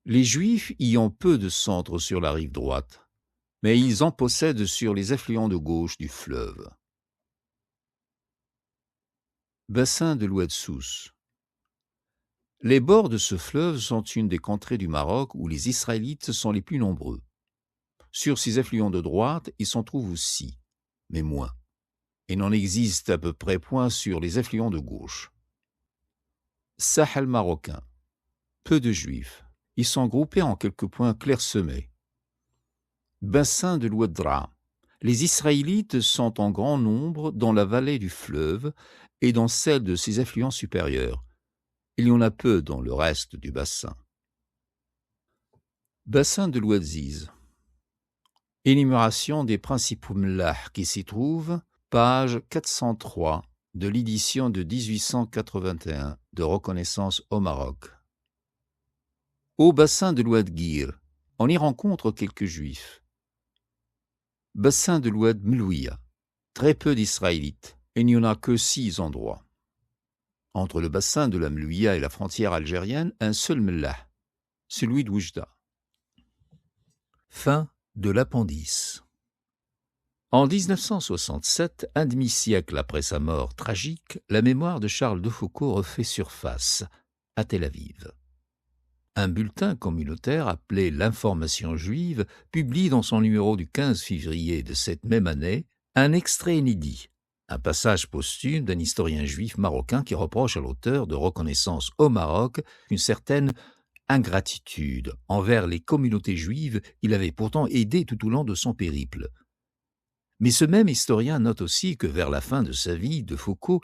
Speaker 1: Les Juifs y ont peu de centres sur la rive droite, mais ils en possèdent sur les affluents de gauche du fleuve. Bassin de l'Oued Souss. Les bords de ce fleuve sont une des contrées du Maroc où les Israélites sont les plus nombreux. Sur ses affluents de droite, ils s'en trouvent aussi, mais moins. Il n'en existe à peu près point sur les affluents de gauche. Sahel marocain. Peu de Juifs. Ils sont groupés en quelques points clairsemés. Bassin de l'Oued Dra. Les Israélites sont en grand nombre dans la vallée du fleuve et dans celle de ses affluents supérieurs. Il y en a peu dans le reste du bassin. Bassin de l'Oued Ziz. Énumération des principaux mlah qui s'y trouvent, page 403 de l'édition de 1881 de reconnaissance au Maroc. Au bassin de l'Oued Gir, on y rencontre quelques juifs. Bassin de l'Oued Mlouia, très peu d'Israélites, et il n'y en a que 6 endroits. Entre le bassin de la Mlouia et la frontière algérienne, un seul mlah, celui de Oujda. Fin de l'appendice. En 1967, un demi-siècle après sa mort tragique, la mémoire de Charles de Foucault refait surface, à Tel Aviv. Un bulletin communautaire appelé L'Information juive publie dans son numéro du 15 février de cette même année un extrait inédit, un passage posthume d'un historien juif marocain qui reproche à l'auteur de reconnaissance au Maroc une certaine ingratitude envers les communautés juives qu'il avait pourtant aidées tout au long de son périple. Mais ce même historien note aussi que vers la fin de sa vie, de Foucault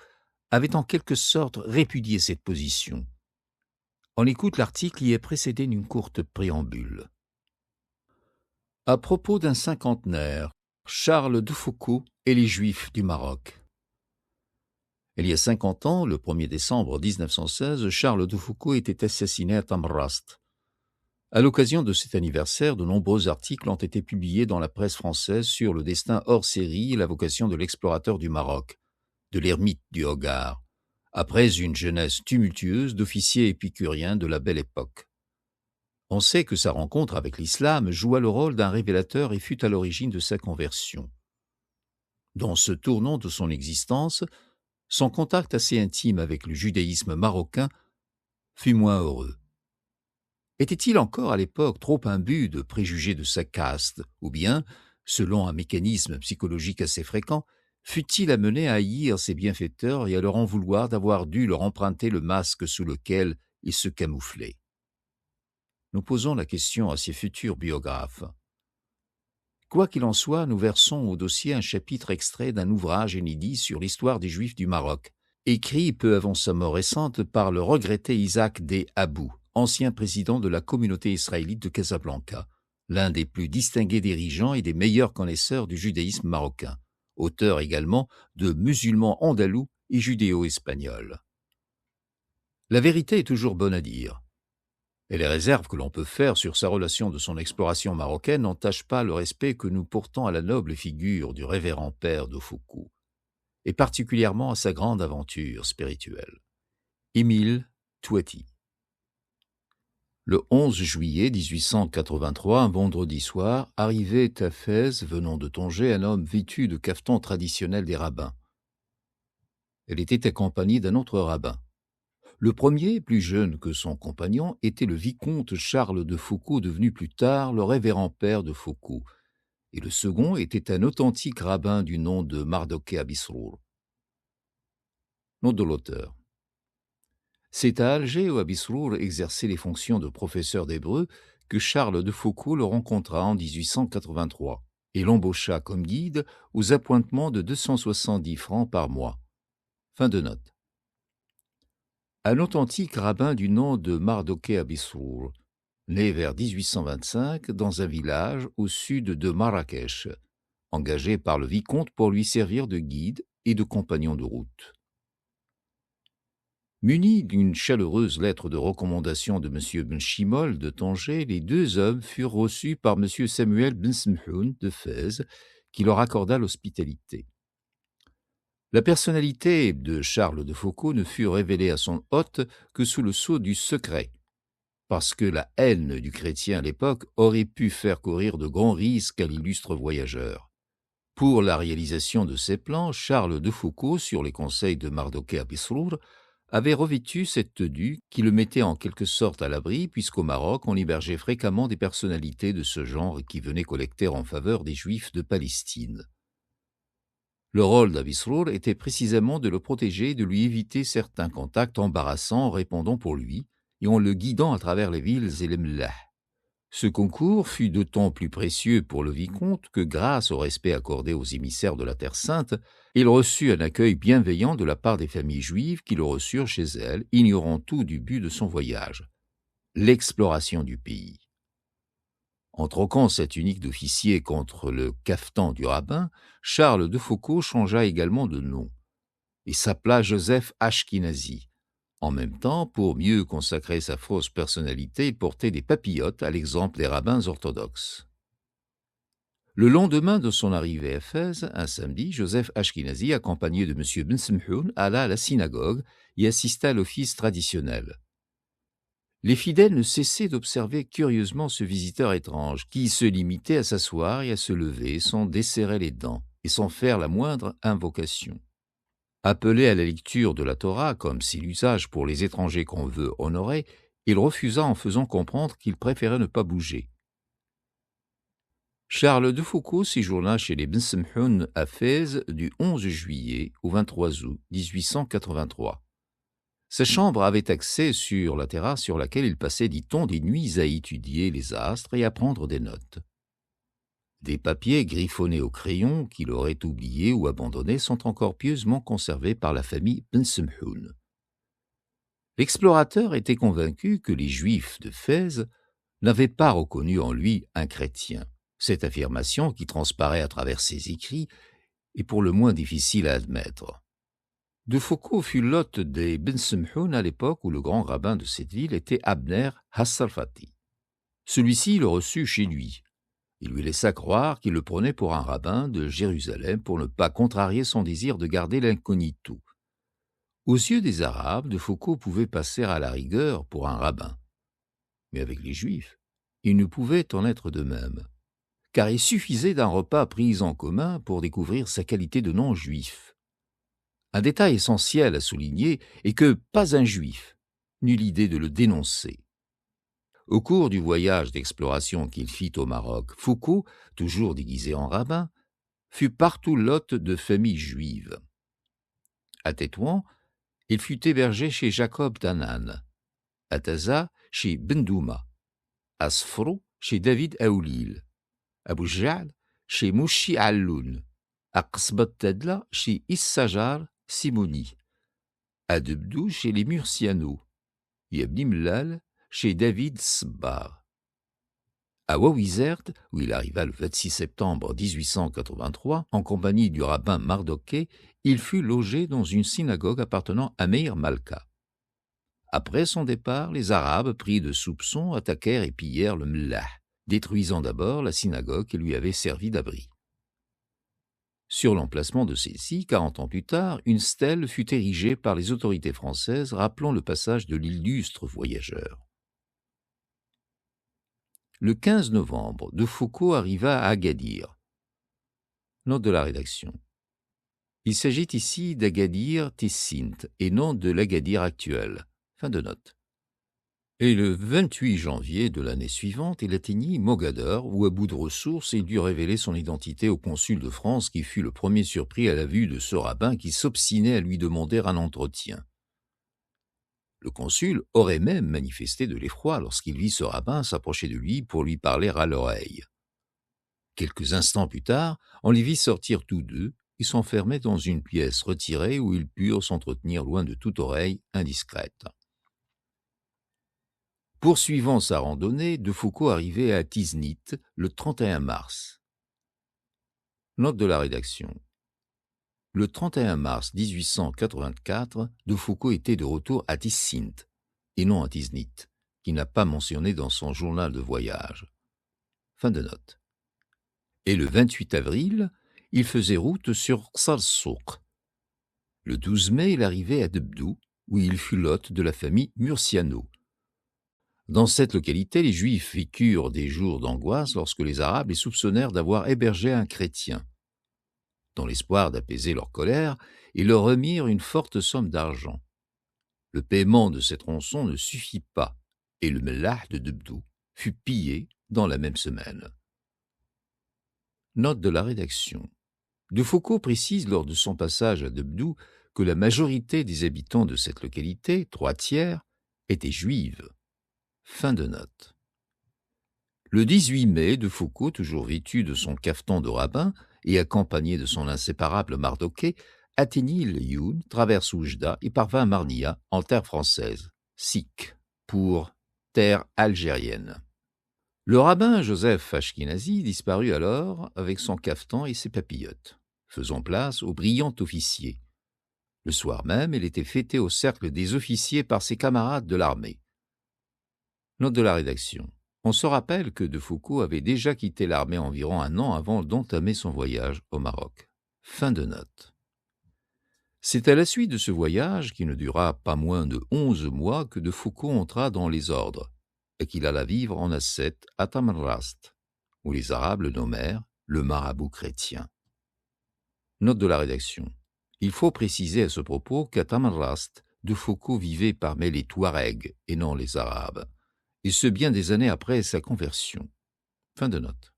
Speaker 1: avait en quelque sorte répudié cette position. On écoute l'article qui est précédé d'une courte préambule. À propos d'un cinquantenaire, Charles de Foucault et les Juifs du Maroc. Il y a 50 ans, le 1er décembre 1916, Charles de Foucault était assassiné à Tamarrast. À l'occasion de cet anniversaire, de nombreux articles ont été publiés dans la presse française sur le destin hors série et la vocation de l'explorateur du Maroc, de l'ermite du Hogar, après une jeunesse tumultueuse d'officier épicurien de la Belle Époque. On sait que sa rencontre avec l'islam joua le rôle d'un révélateur et fut à l'origine de sa conversion. Dans ce tournant de son existence, son contact assez intime avec le judaïsme marocain fut moins heureux. Était-il encore à l'époque trop imbu de préjugés de sa caste, ou bien, selon un mécanisme psychologique assez fréquent, fut-il amené à haïr ses bienfaiteurs et à leur en vouloir d'avoir dû leur emprunter le masque sous lequel il se camouflait? Nous posons la question à ses futurs biographes. Quoi qu'il en soit, nous versons au dossier un chapitre extrait d'un ouvrage inédit sur l'histoire des Juifs du Maroc, écrit peu avant sa mort récente par le regretté Isaac D. Abou, ancien président de la communauté israélite de Casablanca, l'un des plus distingués dirigeants et des meilleurs connaisseurs du judaïsme marocain, auteur également de Musulmans andalous et judéo-espagnols. La vérité est toujours bonne à dire. Et les réserves que l'on peut faire sur sa relation de son exploration marocaine n'entachent pas le respect que nous portons à la noble figure du révérend père de Foucault, et particulièrement à sa grande aventure spirituelle. Émile Touati. Le 11 juillet 1883, un vendredi soir, arrivait à Fès, venant de Tanger, un homme vêtu de cafeton traditionnel des rabbins. Elle était accompagnée d'un autre rabbin. Le premier, plus jeune que son compagnon, était le vicomte Charles de Foucault, devenu plus tard le révérend père de Foucault, et le second était un authentique rabbin du nom de Mardoké Abisrour. Nom de l'auteur. C'est à Alger où Abisrour exerçait les fonctions de professeur d'hébreu que Charles de Foucauld le rencontra en 1883 et l'embaucha comme guide aux appointements de 270 francs par mois. Fin de note. Un authentique rabbin du nom de Mardoké Abisrour, né vers 1825 dans un village au sud de Marrakech, engagé par le vicomte pour lui servir de guide et de compagnon de route. Munis d'une chaleureuse lettre de recommandation de M. Benchimol de Tanger, les deux hommes furent reçus par M. Samuel Ben Semhoun de Fès, qui leur accorda l'hospitalité. La personnalité de Charles de Foucauld ne fut révélée à son hôte que sous le sceau du secret, parce que la haine du chrétien à l'époque aurait pu faire courir de grands risques à l'illustre voyageur. Pour la réalisation de ses plans, Charles de Foucauld, sur les conseils de Mardoké Abisrour, avait revêtu cette tenue qui le mettait en quelque sorte à l'abri, puisqu'au Maroc on hébergeait fréquemment des personnalités de ce genre qui venaient collecter en faveur des Juifs de Palestine. Le rôle d'Abisrour était précisément de le protéger et de lui éviter certains contacts embarrassants en répondant pour lui et en le guidant à travers les villes et les mlahs. Ce concours fut d'autant plus précieux pour le vicomte que, grâce au respect accordé aux émissaires de la Terre Sainte, il reçut un accueil bienveillant de la part des familles juives qui le reçurent chez elles, ignorant tout du but de son voyage, l'exploration du pays. En troquant sa tunique d'officier contre le cafetan du rabbin, Charles de Foucauld changea également de nom et s'appela Joseph Ashkenazi. En même temps, pour mieux consacrer sa fausse personnalité, il portait des papillotes à l'exemple des rabbins orthodoxes. Le lendemain de son arrivée à Fès, un samedi, Joseph Ashkenazi, accompagné de M. Ben Semhoun, alla à la synagogue et assista à l'office traditionnel. Les fidèles ne cessaient d'observer curieusement ce visiteur étrange, qui se limitait à s'asseoir et à se lever sans desserrer les dents et sans faire la moindre invocation. Appelé à la lecture de la Torah, comme c'est l'usage pour les étrangers qu'on veut honorer, il refusa en faisant comprendre qu'il préférait ne pas bouger. Charles de Foucauld séjourna chez les Ben Semhoun à Fès du 11 juillet au 23 août 1883. Sa chambre avait accès sur la terrasse sur laquelle il passait, dit-on, des nuits à étudier les astres et à prendre des notes. Des papiers griffonnés au crayon qu'il aurait oubliés ou abandonnés sont encore pieusement conservés par la famille Ben Semhoun. L'explorateur était convaincu que les Juifs de Fès n'avaient pas reconnu en lui un chrétien. Cette affirmation, qui transparaît à travers ses écrits, est pour le moins difficile à admettre. De Foucauld fut l'hôte des Ben Semhoun à l'époque où le grand rabbin de cette ville était Abner Hassarfati. Celui-ci le reçut chez lui. Il lui laissa croire qu'il le prenait pour un rabbin de Jérusalem pour ne pas contrarier son désir de garder l'incognito. Aux yeux des Arabes, de Foucauld pouvait passer à la rigueur pour un rabbin. Mais avec les Juifs, il ne pouvait en être de même, car il suffisait d'un repas pris en commun pour découvrir sa qualité de non-juif. Un détail essentiel à souligner est que pas un Juif n'eut l'idée de le dénoncer. Au cours du voyage d'exploration qu'il fit au Maroc, Foucauld, toujours déguisé en rabbin, fut partout l'hôte de familles juives. À Tétouan, il fut hébergé chez Jacob Danan, à Taza chez Bendouma, à Sfro chez David Aoulil, à Boujal chez Mouchi Alloun, à Qsbat Tadla chez Issajar Simoni, à Debdou chez les Murciano et à Bnimlal chez David Sbar. À Wawizert, où il arriva le 26 septembre 1883, en compagnie du rabbin Mardoké, il fut logé dans une synagogue appartenant à Meir Malka. Après son départ, les Arabes, pris de soupçons, attaquèrent et pillèrent le Mlah, détruisant d'abord la synagogue qui lui avait servi d'abri. Sur l'emplacement de celle-ci, 40 ans plus tard, une stèle fut érigée par les autorités françaises rappelant le passage de l'illustre voyageur. Le 15 novembre, de Foucauld arriva à Agadir. Note de la rédaction. Il s'agit ici d'Agadir Tessint et non de l'Agadir actuel. Fin de note. Et le 28 janvier de l'année suivante, il atteignit Mogador, où, à bout de ressources, il dut révéler son identité au consul de France, qui fut le premier surpris à la vue de ce rabbin qui s'obstinait à lui demander un entretien. Le consul aurait même manifesté de l'effroi lorsqu'il vit ce rabbin s'approcher de lui pour lui parler à l'oreille. Quelques instants plus tard, on les vit sortir tous deux et s'enfermer dans une pièce retirée où ils purent s'entretenir loin de toute oreille indiscrète. Poursuivant sa randonnée, De Foucauld arrivait à Tiznit le 31 mars. Note de la rédaction. Le 31 mars 1884, De Foucauld était de retour à Tiszint, et non à Tiznit, qu'il n'a pas mentionné dans son journal de voyage. Fin de note. Et le 28 avril, il faisait route sur Salsouk. Le 12 mai, il arrivait à Debdou, où il fut l'hôte de la famille Murciano. Dans cette localité, les Juifs vécurent des jours d'angoisse lorsque les Arabes les soupçonnèrent d'avoir hébergé un chrétien. Dans l'espoir d'apaiser leur colère, ils leur remirent une forte somme d'argent. Le paiement de cette rançon ne suffit pas, et le Mellah de Debdou fut pillé dans la même semaine. Note de la rédaction. De Foucauld précise lors de son passage à Debdou que la majorité des habitants de cette localité, 3/3, étaient juives. Fin de note. Le 18 mai, De Foucauld, toujours vêtu de son cafetan de rabbin et accompagné de son inséparable Mardoquet, atteignit Lioun, traverse Oujda et parvint à Marnia, en terre française, Sik, pour terre algérienne. Le rabbin Joseph Ashkenazi disparut alors avec son cafetan et ses papillotes, faisant place au brillant officier. Le soir même, il était fêté au cercle des officiers par ses camarades de l'armée. Note de la rédaction. On se rappelle que De Foucauld avait déjà quitté l'armée environ un an avant d'entamer son voyage au Maroc. Fin de note. C'est à la suite de ce voyage, qui ne dura pas moins de 11 mois, que De Foucauld entra dans les ordres et qu'il alla vivre en ascète à Tamanrast, où les Arabes le nommèrent le marabout chrétien. Note de la rédaction. Il faut préciser à ce propos qu'à Tamanrast, De Foucauld vivait parmi les Touaregs et non les Arabes, et ce bien des années après sa conversion. Fin de note.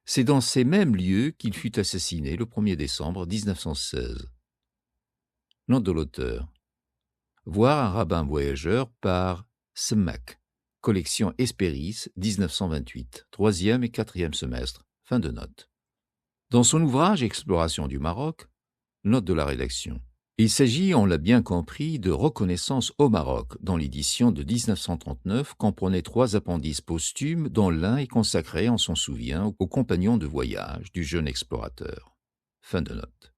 Speaker 1: C'est dans ces mêmes lieux qu'il fut assassiné le 1er décembre 1916. Note de l'auteur. Voir un rabbin voyageur par Semmak, collection Hespéris, 1928, 3e et 4e semestre. Fin de note. Dans son ouvrage Exploration du Maroc, note de la rédaction. Il s'agit, on l'a bien compris, de Reconnaissance au Maroc, dont l'édition de 1939 comprenait 3 appendices posthumes, dont l'un est consacré en son souvient aux compagnons de voyage du jeune explorateur. Fin de note.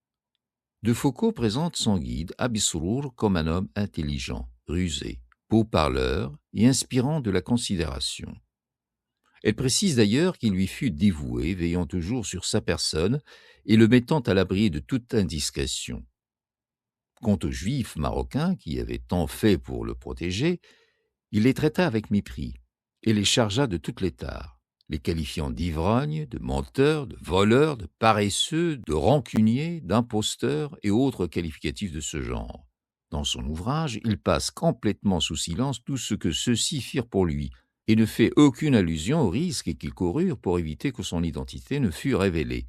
Speaker 1: De Foucauld présente son guide Abisrour comme un homme intelligent, rusé, beau parleur et inspirant de la considération. Elle précise d'ailleurs qu'il lui fut dévoué, veillant toujours sur sa personne et le mettant à l'abri de toute indiscrétion. Quant aux Juifs marocains qui avaient tant fait pour le protéger, il les traita avec mépris et les chargea de toutes les tares, les qualifiant d'ivrognes, de menteurs, de voleurs, de paresseux, de rancuniers, d'imposteurs et autres qualificatifs de ce genre. Dans son ouvrage, il passe complètement sous silence tout ce que ceux-ci firent pour lui et ne fait aucune allusion au risque qu'ils coururent pour éviter que son identité ne fût révélée.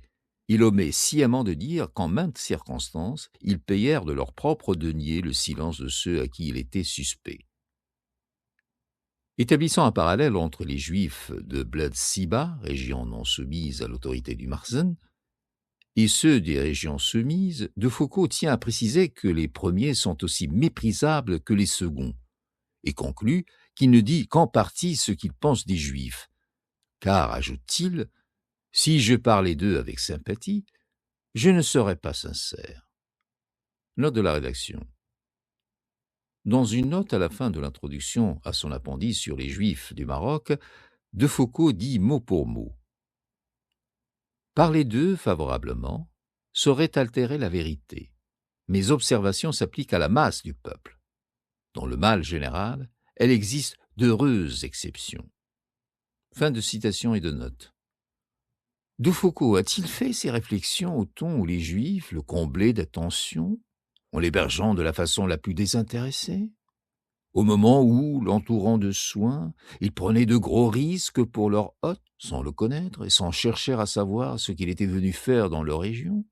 Speaker 1: Il omet sciemment de dire qu'en maintes circonstances, ils payèrent de leur propre denier le silence de ceux à qui il était suspect. Établissant un parallèle entre les Juifs de Bled Siba, région non soumise à l'autorité du Marzen, et ceux des régions soumises, De Foucauld tient à préciser que les premiers sont aussi méprisables que les seconds, et conclut qu'il ne dit qu'en partie ce qu'il pense des Juifs, car, ajoute-t-il, si je parlais d'eux avec sympathie, je ne serais pas sincère. Note de la rédaction. Dans une note à la fin de l'introduction à son appendice sur les Juifs du Maroc, De Foucauld dit mot pour mot : parler d'eux favorablement saurait altérer la vérité. Mes observations s'appliquent à la masse du peuple. Dans le mal général, elle existe d'heureuses exceptions. Fin de citation et de note. De Foucauld a-t-il fait ces réflexions au ton où les Juifs le comblaient d'attention, en l'hébergeant de la façon la plus désintéressée ? Au moment où, l'entourant de soins, il prenait de gros risques pour leur hôte, sans le connaître et sans chercher à savoir ce qu'il était venu faire dans leur région.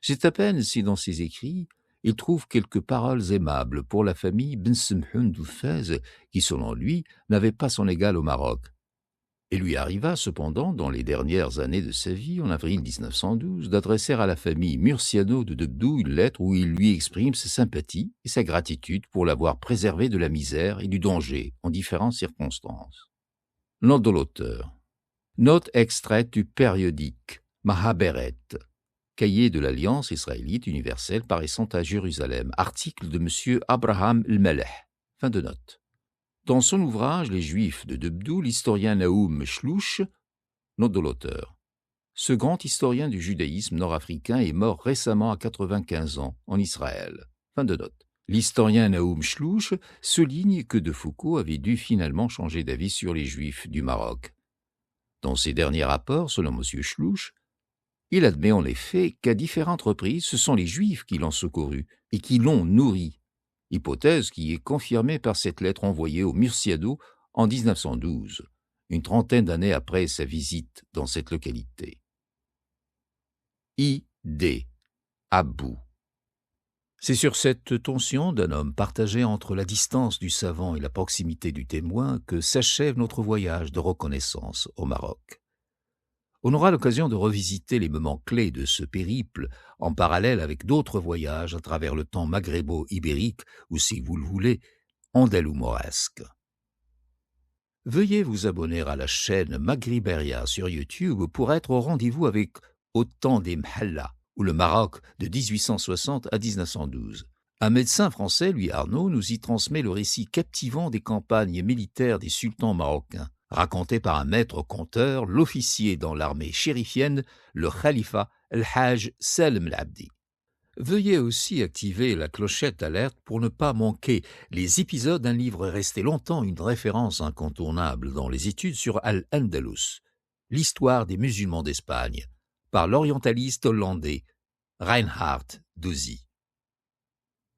Speaker 1: C'est à peine si dans ses écrits, il trouve quelques paroles aimables pour la famille Ben Semhoun d'Oufez, qui, selon lui, n'avait pas son égal au Maroc. Il lui arriva cependant, dans les dernières années de sa vie, en avril 1912, d'adresser à la famille Murciano de Debdou une lettre où il lui exprime sa sympathie et sa gratitude pour l'avoir préservé de la misère et du danger en différentes circonstances. Note de l'auteur. Note extraite du périodique Mahaberet, cahier de l'Alliance israélite universelle paraissant à Jérusalem, article de M. Abraham El-Melech. Fin de note. Dans son ouvrage « Les Juifs de Debdou », l'historien Naoum Shlouch, note de l'auteur. Ce grand historien du judaïsme nord-africain est mort récemment à 95 ans en Israël. Fin de note. L'historien Naoum Shlouch souligne que De Foucauld avait dû finalement changer d'avis sur les Juifs du Maroc. Dans ses derniers rapports, selon M. Shlouch, il admet en effet qu'à différentes reprises, ce sont les Juifs qui l'ont secouru et qui l'ont nourri. Hypothèse qui est confirmée par cette lettre envoyée au Murciano en 1912, une trentaine d'années après sa visite dans cette localité. I.D. Abou. C'est sur cette tension d'un homme partagé entre la distance du savant et la proximité du témoin que s'achève notre voyage de reconnaissance au Maroc. On aura l'occasion de revisiter les moments clés de ce périple en parallèle avec d'autres voyages à travers le temps maghrébo-ibérique ou, si vous le voulez, andalou-mauresque. Veuillez vous abonner à la chaîne Maghriberia sur YouTube pour être au rendez-vous avec Au temps des Mhalla, ou le Maroc de 1860 à 1912. Un médecin français, Louis Arnaud, nous y transmet le récit captivant des campagnes militaires des sultans marocains, raconté par un maître conteur, l'officier dans l'armée chérifienne, le khalifa El-Hajj Salem El-Abdi. Veuillez aussi activer la clochette alerte pour ne pas manquer les épisodes d'un livre resté longtemps une référence incontournable dans les études sur Al-Andalus, l'histoire des musulmans d'Espagne, par l'orientaliste hollandais Reinhard Dozzi.